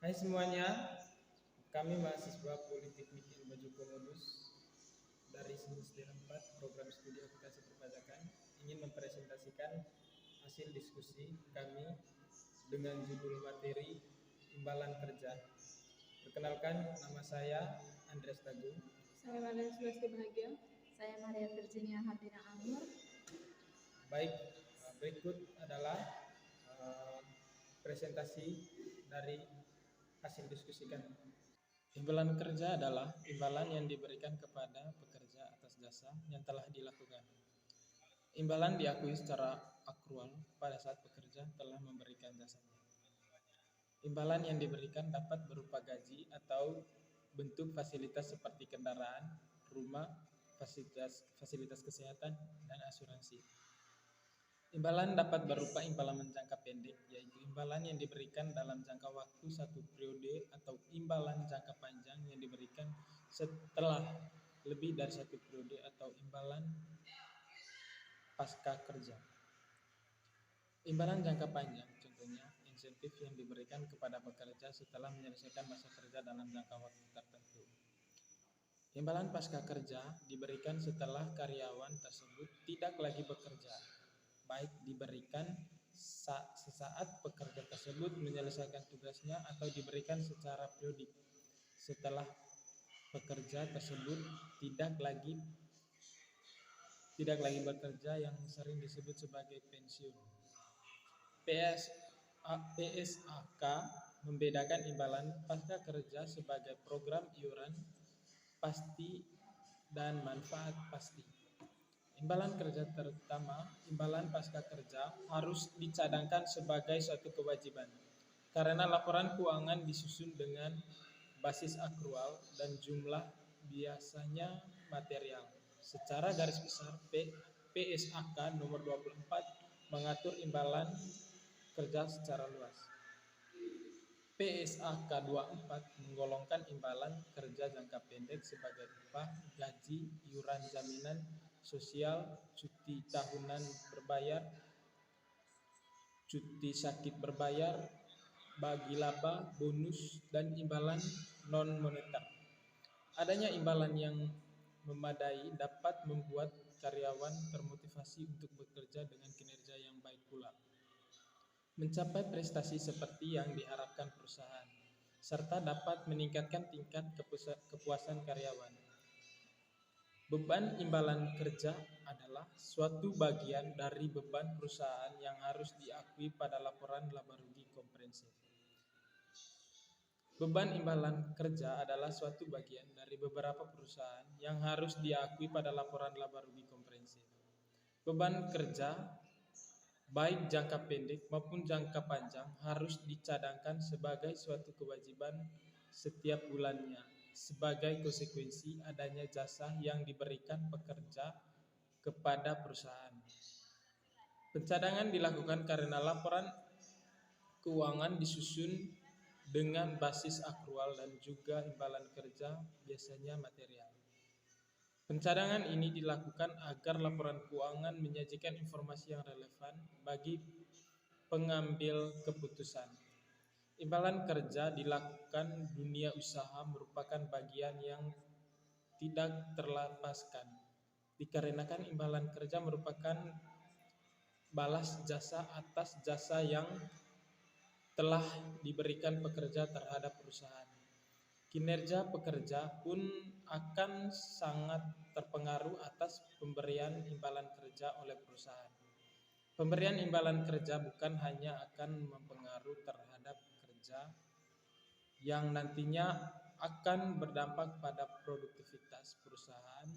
Hai semuanya, kami mahasiswa Politeknik Ilmu Komodus dari semester 4 program studi aplikasi perpajakan ingin mempresentasikan hasil diskusi kami dengan judul materi imbalan kerja. Perkenalkan, nama saya Andres Tagung. Saya Maria Sulasti Bahagia. Saya Maria Virginia Hardina Anggur. Baik, berikut adalah presentasi dari hasil diskusi kami. Imbalan kerja adalah imbalan yang diberikan kepada pekerja atas jasa yang telah dilakukan. Imbalan diakui secara akrual pada saat pekerja telah memberikan jasanya. Imbalan yang diberikan dapat berupa gaji atau bentuk fasilitas seperti kendaraan, rumah, fasilitas kesehatan, dan asuransi. Imbalan dapat berupa imbalan jangka pendek, yaitu imbalan yang diberikan dalam jangka waktu 1 periode, atau imbalan jangka panjang yang diberikan setelah lebih dari 1 periode, atau imbalan pasca kerja. Imbalan jangka panjang, contohnya insentif yang diberikan kepada pekerja setelah menyelesaikan masa kerja dalam jangka waktu tertentu. Imbalan pasca kerja diberikan setelah karyawan tersebut tidak lagi bekerja, baik diberikan sesaat pekerja tersebut menyelesaikan tugasnya atau diberikan secara periodik setelah pekerja tersebut tidak lagi bekerja, yang sering disebut sebagai pensiun. PSAK membedakan imbalan pasca kerja sebagai program iuran pasti dan manfaat pasti. Imbalan kerja, terutama imbalan pasca kerja, harus dicadangkan sebagai suatu kewajiban karena laporan keuangan disusun dengan basis akrual dan jumlah biasanya material. Secara garis besar, PSAK nomor 24 mengatur imbalan kerja secara luas. PSAK 24 menggolongkan imbalan kerja jangka pendek sebagai upah, gaji, iuran jaminan sosial, cuti tahunan berbayar, cuti sakit berbayar, bagi laba, bonus, dan imbalan non-moneter. Adanya imbalan yang memadai dapat membuat karyawan termotivasi untuk bekerja dengan kinerja yang baik pula, mencapai prestasi seperti yang diharapkan perusahaan, serta dapat meningkatkan tingkat kepuasan karyawan. Beban imbalan kerja adalah suatu bagian dari beban perusahaan yang harus diakui pada laporan laba rugi komprehensif. Beban imbalan kerja adalah suatu bagian dari beberapa perusahaan yang harus diakui pada laporan laba rugi komprehensif. Beban kerja baik jangka pendek maupun jangka panjang harus dicadangkan sebagai suatu kewajiban setiap bulannya sebagai konsekuensi adanya jasa yang diberikan pekerja kepada perusahaan. Pencadangan dilakukan karena laporan keuangan disusun dengan basis akrual dan juga imbalan kerja biasanya material. Pencadangan ini dilakukan agar laporan keuangan menyajikan informasi yang relevan bagi pengambil keputusan. Imbalan kerja dilakukan dunia usaha merupakan bagian yang tidak terlepaskan, dikarenakan imbalan kerja merupakan balas jasa atas jasa yang telah diberikan pekerja terhadap perusahaan. Kinerja pekerja pun akan sangat terpengaruh atas pemberian imbalan kerja oleh perusahaan. Pemberian imbalan kerja bukan hanya akan mempengaruhi terhadap kerja yang nantinya akan berdampak pada produktivitas perusahaan,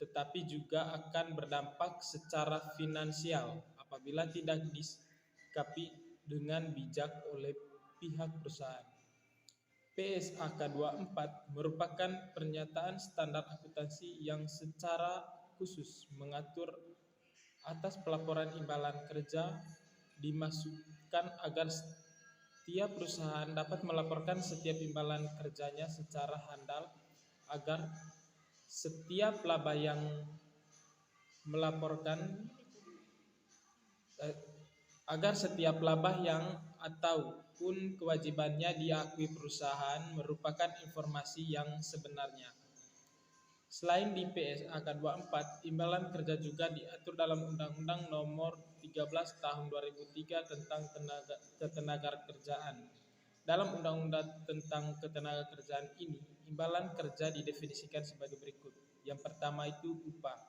tetapi juga akan berdampak secara finansial apabila tidak disikapi dengan bijak oleh pihak perusahaan. PSAK 24 merupakan pernyataan standar akuntansi yang secara khusus mengatur atas pelaporan imbalan kerja, dimasukkan agar setiap perusahaan dapat melaporkan setiap imbalan kerjanya secara handal, agar setiap laba yang atau ataupun kewajibannya diakui perusahaan merupakan informasi yang sebenarnya. Selain di PSAK 24, imbalan kerja juga diatur dalam Undang-Undang Nomor 13 Tahun 2003 tentang ketenagakerjaan. Dalam Undang-Undang tentang ketenagakerjaan ini, imbalan kerja didefinisikan sebagai berikut. Yang pertama itu upah.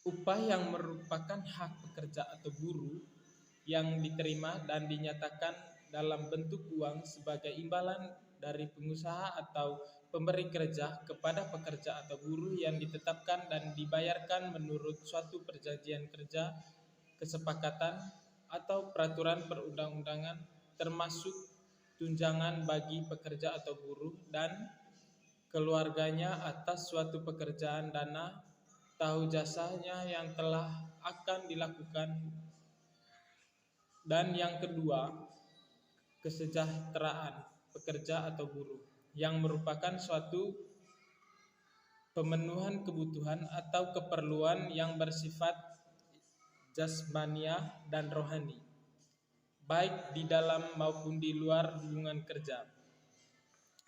Upah yang merupakan hak pekerja atau buruh yang diterima dan dinyatakan dalam bentuk uang sebagai imbalan dari pengusaha atau pemberi kerja kepada pekerja atau buruh yang ditetapkan dan dibayarkan menurut suatu perjanjian kerja, kesepakatan, atau peraturan perundang-undangan, termasuk tunjangan bagi pekerja atau buruh dan keluarganya atas suatu pekerjaan dana tahu jasanya yang telah akan dilakukan. Dan yang kedua, kesejahteraan pekerja atau buruh yang merupakan suatu pemenuhan kebutuhan atau keperluan yang bersifat jasmaniah dan rohani, baik di dalam maupun di luar hubungan kerja.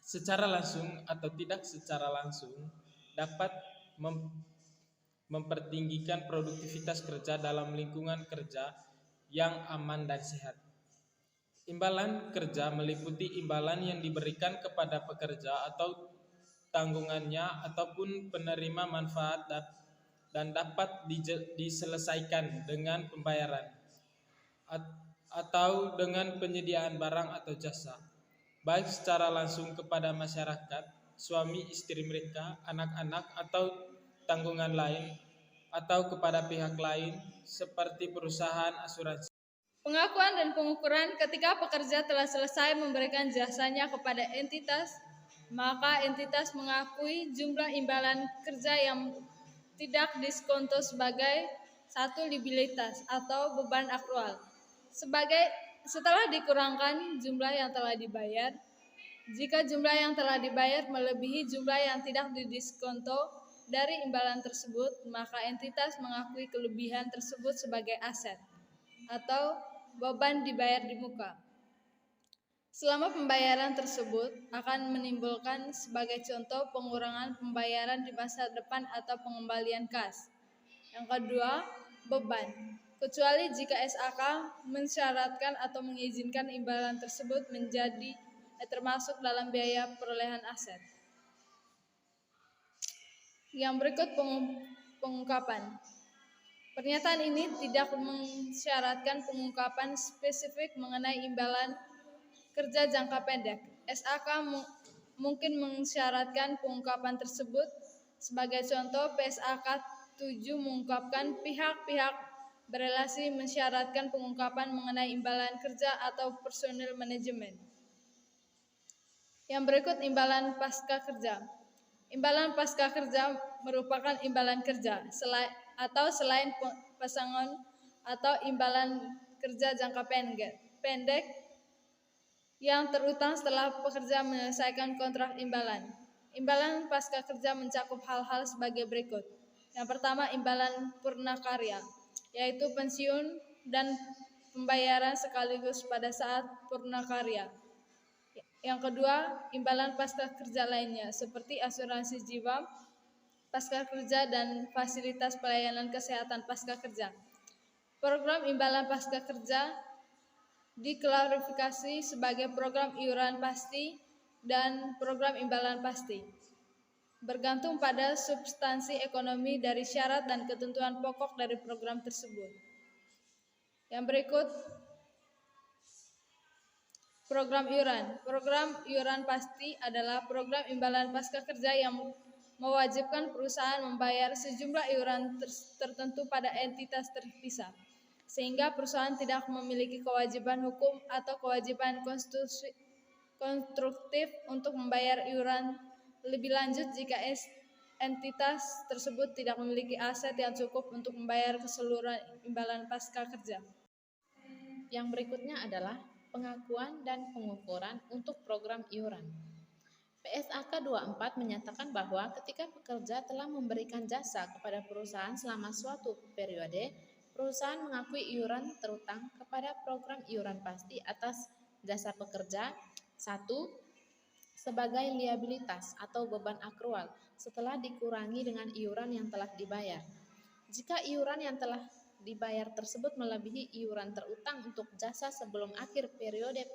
Secara langsung atau tidak secara langsung dapat mempertinggikan produktivitas kerja dalam lingkungan kerja yang aman dan sehat. Imbalan kerja meliputi imbalan yang diberikan kepada pekerja atau tanggungannya ataupun penerima manfaat dan dapat diselesaikan dengan pembayaran atau dengan penyediaan barang atau jasa, baik secara langsung kepada masyarakat, suami istri mereka, anak-anak atau tanggungan lain, atau kepada pihak lain seperti perusahaan asuransi. Pengakuan dan pengukuran ketika pekerja telah selesai memberikan jasanya kepada entitas, maka entitas mengakui jumlah imbalan kerja yang tidak diskonto sebagai satu liabilitas atau beban akrual. Setelah dikurangkan jumlah yang telah dibayar, jika jumlah yang telah dibayar melebihi jumlah yang tidak didiskonto dari imbalan tersebut, maka entitas mengakui kelebihan tersebut sebagai aset atau beban dibayar di muka. Selama pembayaran tersebut akan menimbulkan sebagai contoh pengurangan pembayaran di masa depan atau pengembalian kas. Yang kedua, beban. Kecuali jika SAK mensyaratkan atau mengizinkan imbalan tersebut menjadi termasuk dalam biaya perolehan aset. Yang berikut pengungkapan. Pernyataan ini tidak mensyaratkan pengungkapan spesifik mengenai imbalan kerja jangka pendek. SAK mungkin mensyaratkan pengungkapan tersebut. Sebagai contoh, PSAK 7 mengungkapkan pihak-pihak berelasi mensyaratkan pengungkapan mengenai imbalan kerja atau personil manajemen. Yang berikut imbalan pasca kerja. Imbalan pasca kerja merupakan imbalan kerja selain pesangon atau imbalan kerja jangka pendek yang terutang setelah pekerja menyelesaikan kontrak imbalan. Imbalan pasca kerja mencakup hal-hal sebagai berikut. Yang pertama, imbalan purna karya, yaitu pensiun dan pembayaran sekaligus pada saat purna karya. Yang kedua, imbalan pasca kerja lainnya seperti asuransi jiwa pasca kerja dan fasilitas pelayanan kesehatan pasca kerja. Program imbalan pasca kerja diklarifikasi sebagai program iuran pasti dan program imbalan pasti, bergantung pada substansi ekonomi dari syarat dan ketentuan pokok dari program tersebut. Yang berikut, program iuran. Program iuran pasti adalah program imbalan pasca kerja yang mewajibkan perusahaan membayar sejumlah iuran tertentu pada entitas terpisah, sehingga perusahaan tidak memiliki kewajiban hukum atau kewajiban konstruktif untuk membayar iuran lebih lanjut jika entitas tersebut tidak memiliki aset yang cukup untuk membayar keseluruhan imbalan pasca kerja. Yang berikutnya adalah pengakuan dan pengukuran untuk program iuran. PSAK 24 menyatakan bahwa ketika pekerja telah memberikan jasa kepada perusahaan selama suatu periode, perusahaan mengakui iuran terutang kepada program iuran pasti atas jasa pekerja. 1. Sebagai liabilitas atau beban akrual setelah dikurangi dengan iuran yang telah dibayar. Jika iuran yang telah dibayar tersebut melebihi iuran terutang untuk jasa sebelum akhir periode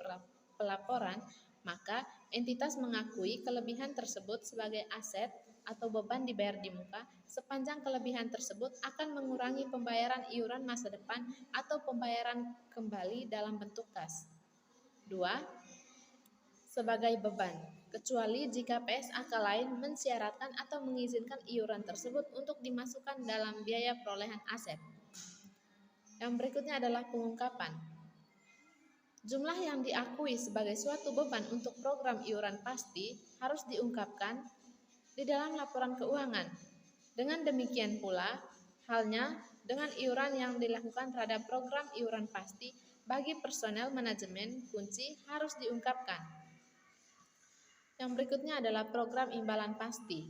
pelaporan, maka entitas mengakui kelebihan tersebut sebagai aset atau beban dibayar di muka sepanjang kelebihan tersebut akan mengurangi pembayaran iuran masa depan atau pembayaran kembali dalam bentuk kas. 2. Sebagai beban, kecuali jika PSAK lain mensyaratkan atau mengizinkan iuran tersebut untuk dimasukkan dalam biaya perolehan aset. Yang berikutnya adalah pengungkapan. Jumlah yang diakui sebagai suatu beban untuk program iuran pasti harus diungkapkan di dalam laporan keuangan. Dengan demikian pula, halnya dengan iuran yang dilakukan terhadap program iuran pasti bagi personel manajemen kunci harus diungkapkan. Yang berikutnya adalah program imbalan pasti.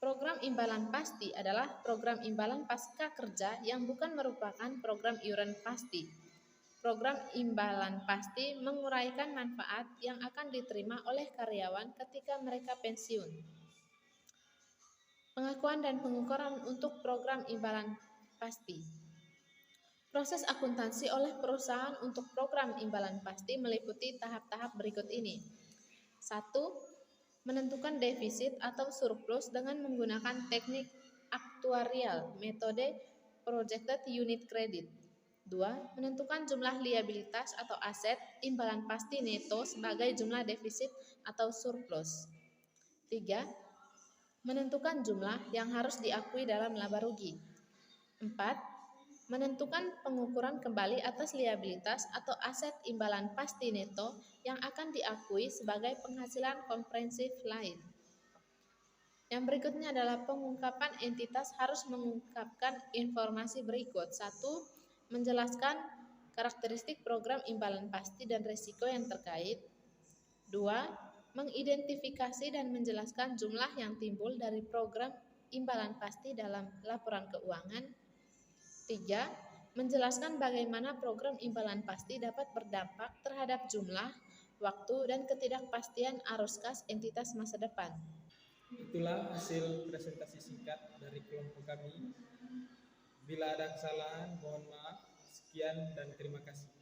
Program imbalan pasti adalah program imbalan pasca kerja yang bukan merupakan program iuran pasti. Program imbalan pasti menguraikan manfaat yang akan diterima oleh karyawan ketika mereka pensiun. Pengakuan dan pengukuran untuk program imbalan pasti. Proses akuntansi oleh perusahaan untuk program imbalan pasti meliputi tahap-tahap berikut ini. 1. Menentukan defisit atau surplus dengan menggunakan teknik aktuarial, metode projected unit credit. 2. Menentukan jumlah liabilitas atau aset imbalan pasti neto sebagai jumlah defisit atau surplus. 3. Menentukan jumlah yang harus diakui dalam laba rugi. 4. Menentukan pengukuran kembali atas liabilitas atau aset imbalan pasti neto yang akan diakui sebagai penghasilan komprehensif lain. Yang berikutnya adalah pengungkapan. Entitas harus mengungkapkan informasi berikut. 1. Menjelaskan karakteristik program imbalan pasti dan risiko yang terkait. 2. Mengidentifikasi dan menjelaskan jumlah yang timbul dari program imbalan pasti dalam laporan keuangan. 3. Menjelaskan bagaimana program imbalan pasti dapat berdampak terhadap jumlah, waktu, dan ketidakpastian arus kas entitas masa depan. Itulah hasil presentasi singkat dari kelompok kami. Bila ada kesalahan, mohon maaf. Sekian dan terima kasih.